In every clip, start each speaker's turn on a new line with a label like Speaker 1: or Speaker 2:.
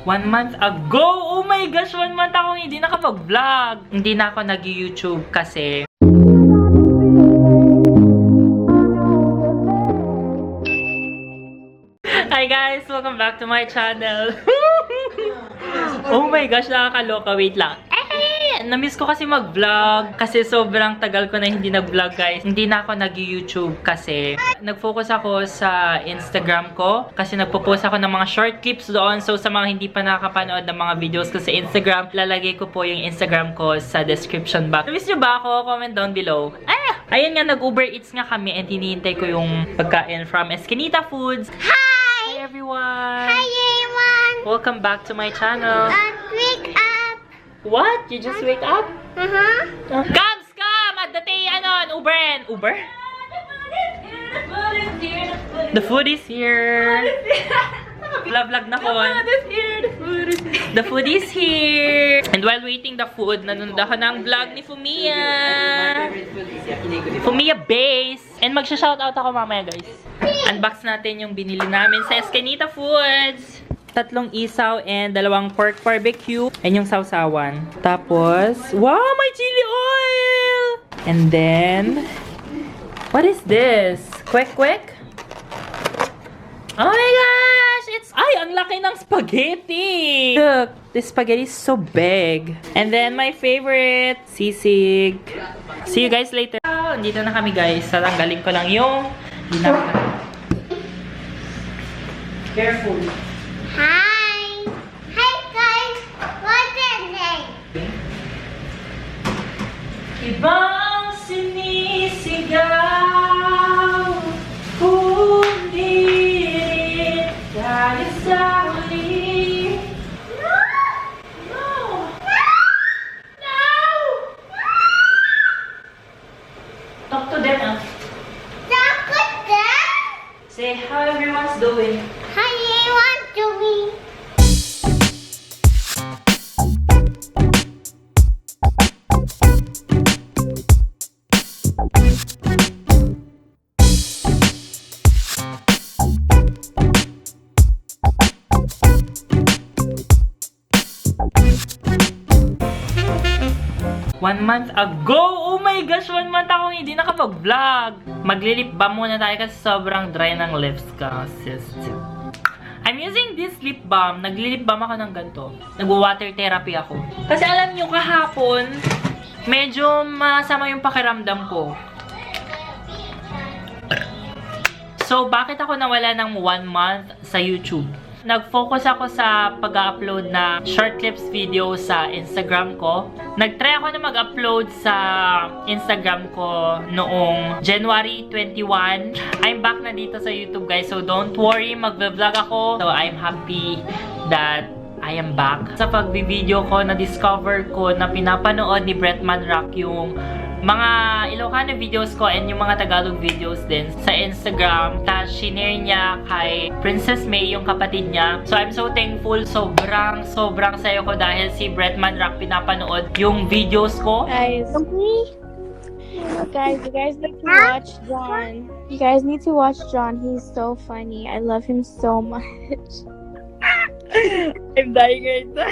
Speaker 1: 1 month ago! Oh my gosh! 1 month akong hindi nakapag-vlog. Hindi na ako nag-YouTube kasi hi guys! Welcome back to my channel. Oh my gosh! Nakakaloka. Wait lang. Na-miss ko kasi mag-vlog kasi sobrang tagal ko na hindi nag-vlog, guys. Hindi na ako nag-YouTube kasi nag-focus ako sa Instagram ko kasi nagpo-post ako ng mga short clips doon. So sa mga hindi pa nakakapanood ng mga videos ko sa Instagram, lalagay ko po yung Instagram ko sa description box. Na-miss nyo ba ako? Comment down below. Ayun nga, nag-Uber Eats nga kami and hinihintay ko yung pagkain from Eskinita Foods. Hi everyone!
Speaker 2: Hi everyone!
Speaker 1: Welcome back to my channel.
Speaker 2: Wake up!
Speaker 1: What? You just wake up?
Speaker 2: Uh-huh.
Speaker 1: Come! At the Uber? Uber? The food is here. Vlog na ko. The food is here. And while waiting the food, nanonood ako ng vlog ni Fumia. Fumia Base. And magsha-shoutout ako mamaya, guys. Unbox natin yung binili namin sa Eskinita Foods. 3 isaw and 2 pork barbecue. And yung sausawan. Tapos, wow, may chili oil! And then, what is this? Kwek-kwek? Oh my gosh! Ang laki ng spaghetti! Look, this spaghetti is so big. And then, my favorite, sisig. See you guys later. Dito na kami, guys. Tatanggalin ko lang yung ginagawa. Careful.
Speaker 2: Hi! Hi guys! What's your name?
Speaker 1: Ibang sinisigaw, kundi rin dahil sa huli.
Speaker 2: No!
Speaker 1: No!
Speaker 2: No!
Speaker 1: Talk to them, ah.
Speaker 2: Talk with them?
Speaker 1: Say how everyone's doing.
Speaker 2: Hi everyone doing?
Speaker 1: One month ago! Oh my gosh! 1 month akong hindi nakapag-vlog! Magli-lip balm muna tayo kasi sobrang dry ng lips ka, sis. I'm using this lip balm. Nagli-lip balm ako ng ganito. Nagwa-water therapy ako. Kasi alam nyo, kahapon, medyo masama yung pakiramdam ko. So, bakit ako nawala ng 1 month sa YouTube? Nag-focus ako sa pag-upload na short clips video sa Instagram ko. Nag-try ako na mag-upload sa Instagram ko noong January 21. I'm back na dito sa YouTube, guys. So, don't worry. Mag-vlog ako. So, I'm happy that I am back. Sa pag-video ko, na-discover ko na pinapanood ni Bretman Rock yung mga Ilocano videos ko and yung mga Tagalog videos din sa Instagram. Tapos, shinare niya kay Princess May, yung kapatid niya. So, I'm so thankful. Sobrang sayo ko dahil si Bretman Rock pinapanood yung videos ko.
Speaker 3: Guys, you guys need to watch John. You guys need to watch John. He's so funny. I love him so much. I'm dying right now.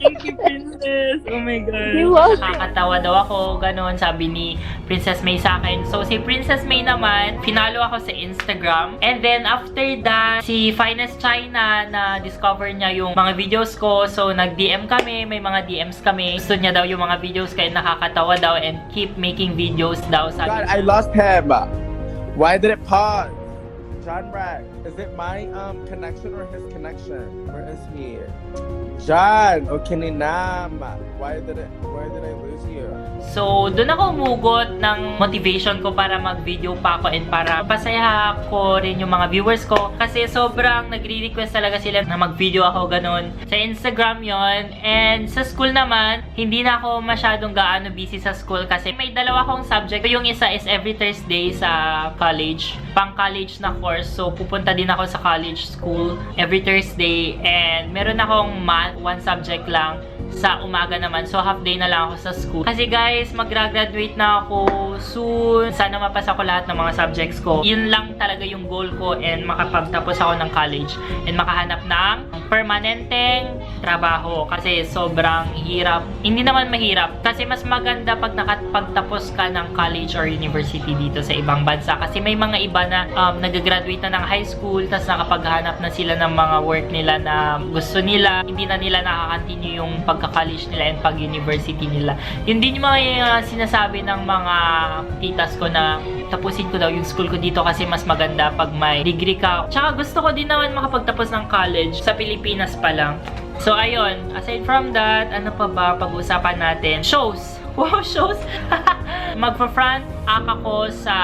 Speaker 1: Thank you, Princess. Oh my God.
Speaker 3: You're welcome.
Speaker 1: Nakakatawa daw ako. Ganon, sabi ni Princess May sa akin. So, si Princess May naman, finalo ako sa Instagram. And then, after that, si Finest China, na-discover niya yung mga videos ko. So, nag-DM kami. May mga DMs kami. Gusto niya daw yung mga videos kaya nakakatawa daw and keep making videos daw. Sabi
Speaker 4: God, I lost him. Why did it pause? John Rack, is it my connection or his connection? Where is he? John, Okininam. Why did I lose you?
Speaker 1: So, doon ako umugot ng motivation ko para mag-video pa ako and para pasaya ko rin yung mga viewers ko. Kasi sobrang nagre-request talaga sila na mag-video ako ganun. Sa Instagram yon. And sa school naman, hindi na ako masyadong gaano busy sa school kasi may 2 akong subject. Yung isa is every Thursday sa college. Pang-college na course. So, pupunta din ako sa college school every Thursday. And meron akong math, 1 subject lang. sa umaga naman. So, half day na lang ako sa school. Kasi guys, magra-graduate na ako soon. Sana mapasa ko lahat ng mga subjects ko. Yun lang talaga yung goal ko and makapagtapos ako ng college and makahanap ng permanenteng trabaho. Kasi sobrang hirap. Hindi naman mahirap. Kasi mas maganda pag nakapagtapos ka ng college or university dito sa ibang bansa. Kasi may mga iba na nag-graduate na ng high school tapos nakapaghanap na sila ng mga work nila na gusto nila. Hindi na nila nakaka-continue yung pagka-college nila and pag-university nila. Yun din yung mga sinasabi ng mga titas ko na tapusin ko daw yung school ko dito kasi mas maganda pag may degree ka. Tsaka gusto ko din naman makapagtapos ng college sa Pilipinas pa lang. So, ayun. Aside from that, ano pa ba pag-uusapan natin? Shows! Wow, shows! Magpa-front act ako sa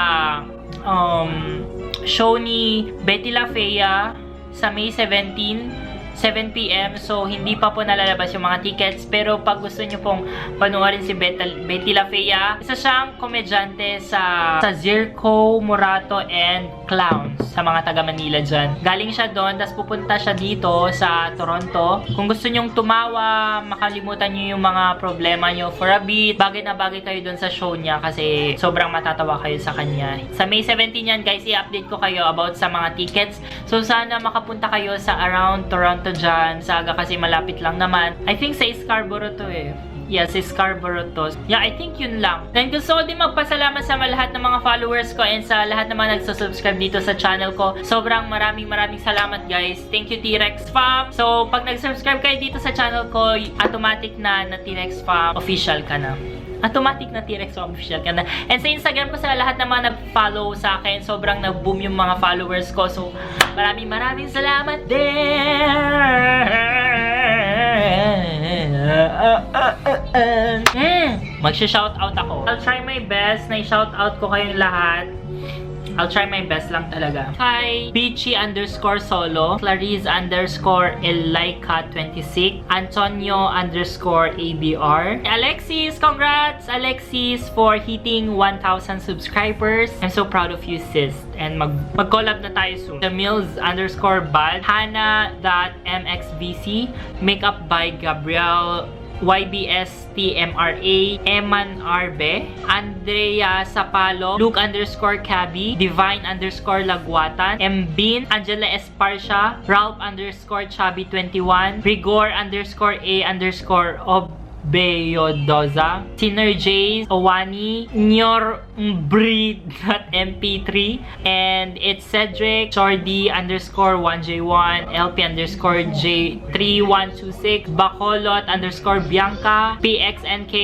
Speaker 1: show ni Betty La Fea sa May 17, 7 p.m. So, hindi pa po nalalabas yung mga tickets. Pero pag gusto nyo pong panoorin si Betty La Fea, isa siyang komedyante sa Zirco, Morato, and Clowns sa mga taga Manila dyan. Galing siya doon, tapos pupunta siya dito sa Toronto. Kung gusto nyong tumawa, makalimutan nyo yung mga problema nyo for a bit, bagay na bagay kayo doon sa show niya kasi sobrang matatawa kayo sa kanya. Sa May 17 yan, guys, i-update ko kayo about sa mga tickets. So, sana makapunta kayo sa around Toronto dyan. Saga kasi malapit lang naman. I think sa Scarborough to eh. Yeah, sa Scarborough to. Yeah, I think yun lang. Then gusto ko din magpasalamat sa lahat ng mga followers ko and sa lahat ng mga nagsusubscribe dito sa channel ko. Sobrang maraming salamat guys. Thank you T-Rex Fam. So, pag nag-subscribe kayo dito sa channel ko, automatic na T-Rex Fam official ka na. Automatic na T-Rex Fam official ka na. And sa Instagram ko sa lahat ng mga nag-follow sa akin, sobrang nag-boom yung mga followers ko. So, maraming salamat Magsha-shoutout ako. I'll try my best na i-shoutout ko kayong lahat. I'll try my best lang talaga. Hi, Peachy_Solo, Clarice_Elaika26, Antonio_ABR, Alexis, congrats Alexis for hitting 1,000 subscribers. I'm so proud of you sis. And mag-collab na tayo soon. Jamils_Bad, Hannah.mxvc, Makeup by Gabriel, YBSTMRA, Eman Arbe, Andrea Sapalo, Luke_Cabby, Divine_Lagwatan, Mbin, Angela Esparcia, Ralph_Chubby21, Rigor_A_Obeyodoza, Sinner Jays, Owani, Nyorbreed.mp3, and it's Cedric, Chordy_1J1, LP_J3126, Bacolot_Bianca, PXNK,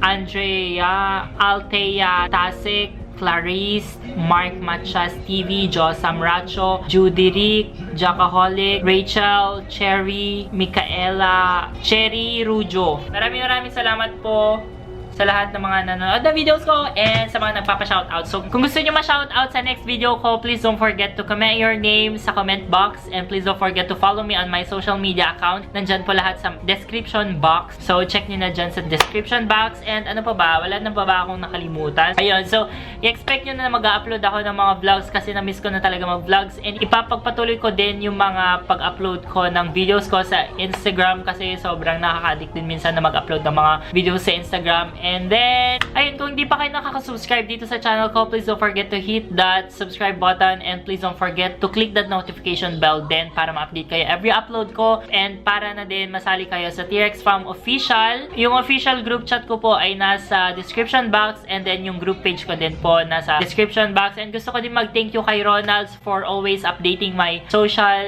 Speaker 1: Andrea, Altea Tasik, Clarice, Mark Machas TV, Josam Racho, Judy Rick, Jackaholic, Rachel, Cherry, Micaela, Cherry Rujo. Maraming salamat po sa lahat ng mga nanonood na videos ko and sa mga nagpapa-shoutout. So, kung gusto nyo ma-shoutout sa next video ko, please don't forget to comment your name sa comment box and please don't forget to follow me on my social media account. Nandyan po lahat sa description box. So, check nyo na dyan sa description box and ano pa ba? Wala na ba akong nakalimutan? Ayun, so, i-expect nyo na mag-upload ako ng mga vlogs kasi na-miss ko na talaga mag-vlogs and ipapagpatuloy ko din yung mga pag-upload ko ng videos ko sa Instagram kasi sobrang nakaka-addict din minsan na mag-upload ng mga videos sa Instagram. And then, ayun, kung hindi pa kayo nakaka-subscribe dito sa channel ko, please don't forget to hit that subscribe button and please don't forget to click that notification bell din para ma-update kayo every upload ko and para na din masali kayo sa T-Rex Fam Official. Yung official group chat ko po ay nasa description box and then yung group page ko din po nasa description box. And gusto ko din mag-thank you kay Ronalds for always updating my social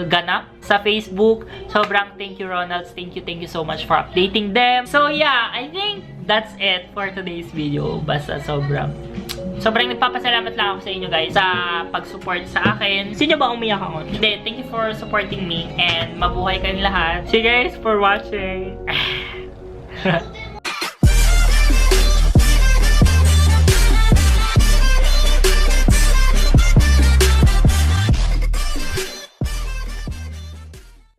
Speaker 1: ganap sa Facebook. Sobrang thank you Ronalds. Thank you so much for updating them. So yeah, I think that's it for today's video. Basta sobrang nagpapasalamat lang ako sa inyo guys sa pag-support sa akin. Gusto nyo ba umiyak ako? Hindi, thank you for supporting me and mabuhay kayong lahat. See you guys for watching.